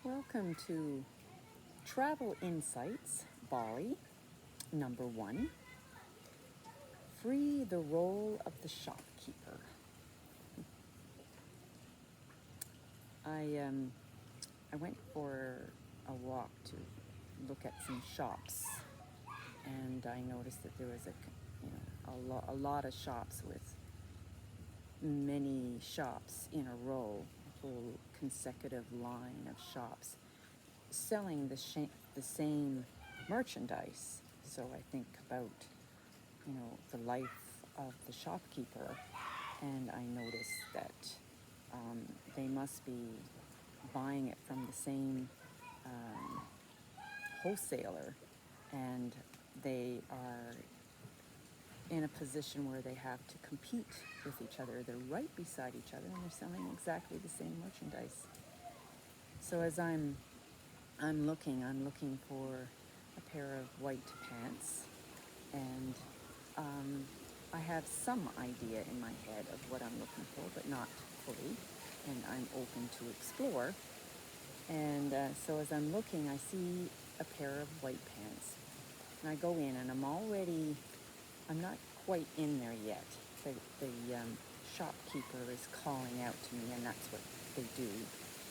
Welcome to Travel Insights, Bali, number 1. Free the role of the shopkeeper. I went for a walk to look at some shops, and I noticed that there was a lot of shops with many shops in a row, a whole consecutive line of shops selling the same merchandise. So I think about, the life of the shopkeeper, and I noticed that they must be buying it from the same wholesaler, and they are in a position where they have to compete with each other. They're right beside each other, and they're selling exactly the same merchandise. So as I'm looking for a pair of white pants, and I have some idea in my head of what I'm looking for, but not fully, and I'm open to explore. And so as I'm looking, I see a pair of white pants, and I go in, and I'm not quite in there yet. The shopkeeper is calling out to me, and that's what they do.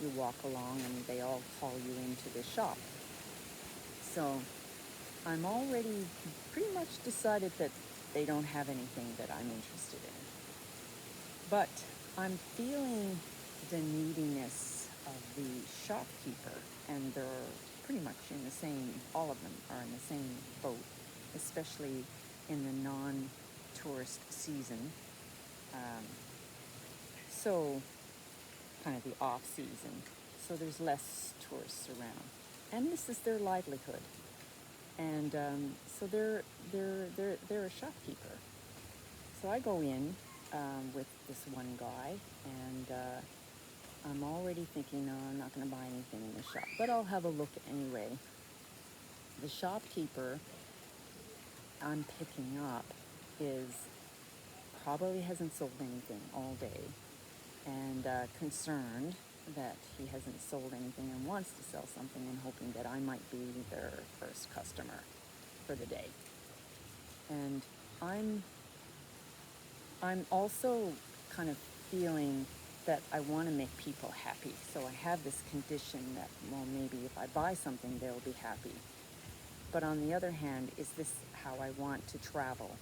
You walk along, and they all call you into the shop. So I'm already pretty much decided that they don't have anything that I'm interested in. But I'm feeling the neediness of the shopkeeper, and they're pretty much in the same, all of them are in the same boat, especially in the non-tourist season. So kind of the off season. So there's less tourists around. And this is their livelihood. And so they're a shopkeeper. So I go in with this one guy, and I'm already thinking, no, I'm not going to buy anything in the shop, but I'll have a look anyway. The shopkeeper I'm picking up probably hasn't sold anything all day, and concerned that he hasn't sold anything and wants to sell something, and hoping that I might be their first customer for the day. And I'm also kind of feeling that I want to make people happy. So I have this condition that, well, maybe if I buy something, they'll be happy. But on the other hand, is this how I want to travel?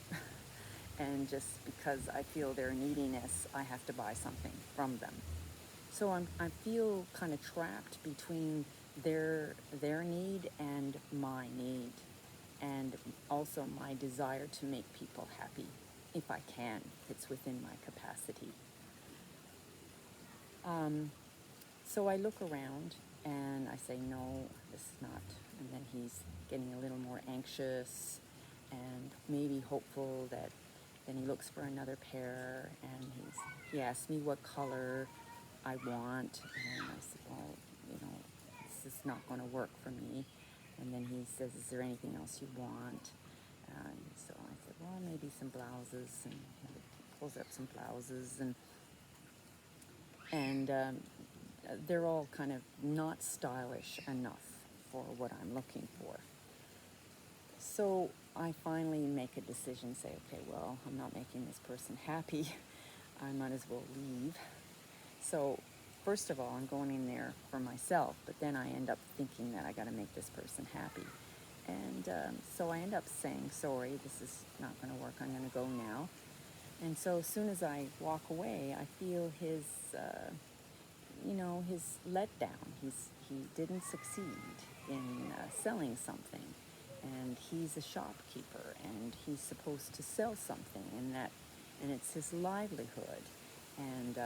And just because I feel their neediness, I have to buy something from them. So I feel kind of trapped between their need and my need, and also my desire to make people happy, if I can, if it's within my capacity. So I look around and I say, no, this is not. And then he's getting a little more anxious and maybe hopeful that then he looks for another pair, and he asks me what color I want. And I said, well, this is not going to work for me. And then he says, is there anything else you want? And so I said, well, maybe some blouses. And he pulls up some blouses, and they're all kind of not stylish enough for what I'm looking for. So I finally make a decision, say, okay, well, I'm not making this person happy. I might as well leave. So first of all, I'm going in there for myself, but then I end up thinking that I got to make this person happy. And so I end up saying, sorry, this is not going to work. I'm going to go now. And so as soon as I walk away, I feel his letdown. He didn't succeed in selling something, and he's a shopkeeper, and he's supposed to sell something, and it's his livelihood, and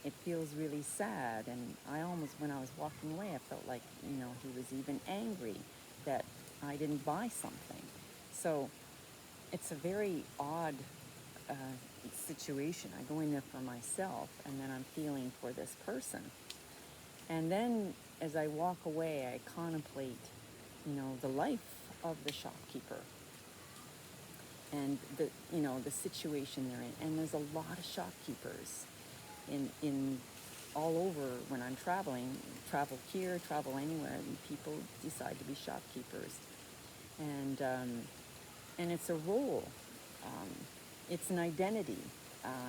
it feels really sad. And I almost, when I was walking away, I felt like he was even angry that I didn't buy something. So it's a very odd situation. I go in there for myself, and then I'm feeling for this person. And then as I walk away, I contemplate, the life of the shopkeeper and the situation they're in. And there's a lot of shopkeepers in all over when I'm traveling, travel here, travel anywhere, and people decide to be shopkeepers. And, um, and it's a role, um, it's an identity,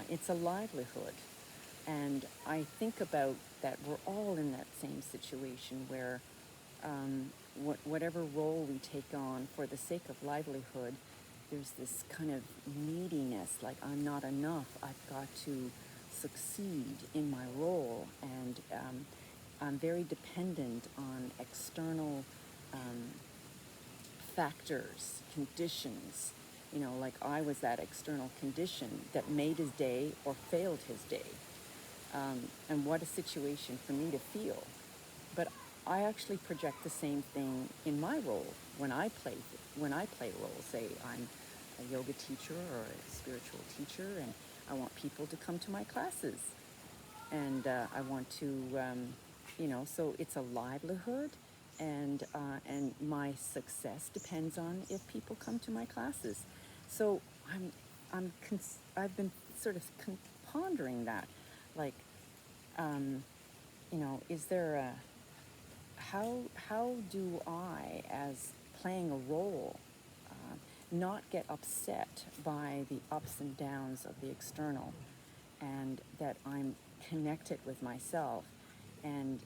it's a livelihood. And I think about that we're all in that same situation where whatever role we take on for the sake of livelihood, there's this kind of neediness, like I'm not enough, I've got to succeed in my role, and I'm very dependent on external um, factors, conditions. You know, like I was that external condition that made his day or failed his day. And what a situation for me to feel. But I actually project the same thing in my role when I play roles. Say I'm a yoga teacher or a spiritual teacher, and I want people to come to my classes, and I want to, so it's a livelihood, and my success depends on if people come to my classes. So I've been sort of pondering that, like, is there a how do I, as playing a role, not get upset by the ups and downs of the external, and that I'm connected with myself, and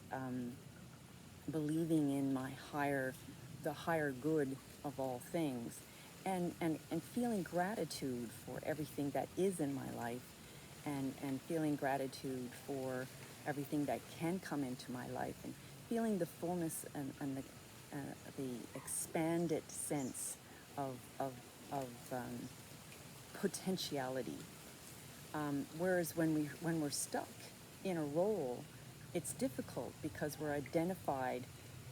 believing in the higher good of all things, and feeling gratitude for everything that is in my life, and feeling gratitude for everything that can come into my life, and feeling the fullness and the expanded sense of potentiality. Whereas when we're stuck in a role, it's difficult because we're identified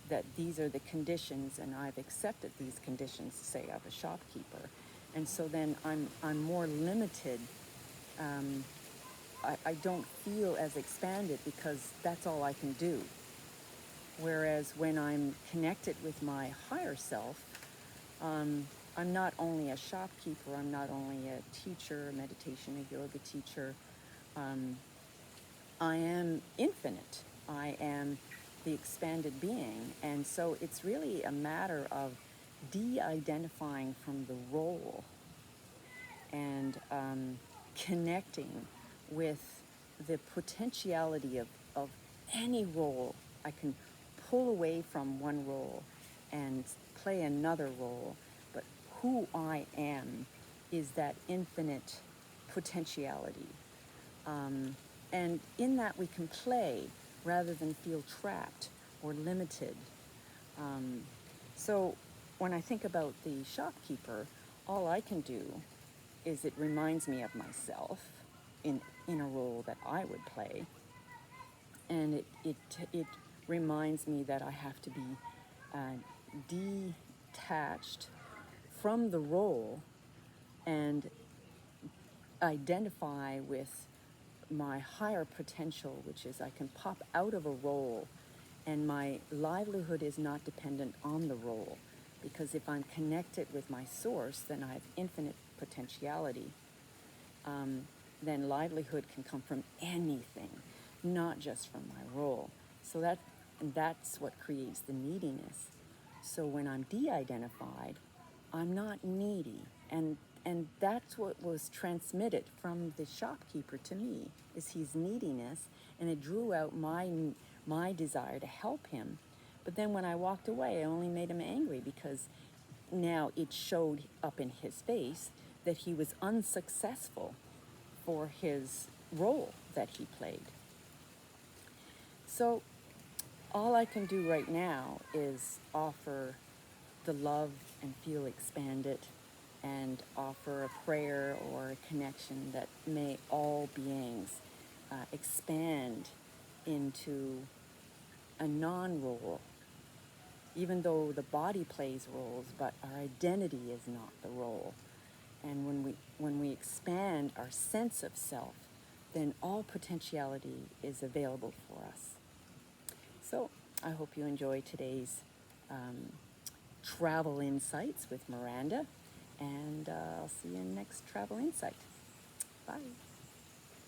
that these are the conditions, and I've accepted these conditions, say, of a shopkeeper, and so then I'm more limited. Um, I don't feel as expanded because that's all I can do. Whereas when I'm connected with my higher self, I'm not only a shopkeeper, I'm not only a teacher, a meditation, a yoga teacher. Um, I am infinite. I am the expanded being. And so it's really a matter of de-identifying from the role, and connecting with the potentiality of any role. I can pull away from one role and play another role, but who I am is that infinite potentiality. And in that we can play rather than feel trapped or limited. Um, so when I think about the shopkeeper, all I can do is it reminds me of myself in a role that I would play, and it reminds me that I have to be detached from the role and identify with my higher potential, which is I can pop out of a role, and my livelihood is not dependent on the role, because if I'm connected with my source, then I have infinite potentiality. Then livelihood can come from anything, not just from my role. So that's what creates the neediness. So when I'm de-identified, I'm not needy, and that's what was transmitted from the shopkeeper to me, is his neediness, and it drew out my desire to help him. But then when I walked away, I only made him angry, because now it showed up in his face that he was unsuccessful for his role that he played. So all I can do right now is offer the love and feel expanded, and offer a prayer or a connection that may all beings expand into a non-role, even though the body plays roles, but our identity is not the role. And when we expand our sense of self, then all potentiality is available for us. So I hope you enjoy today's travel insights with Miranda, and I'll see you in next travel insight. Bye.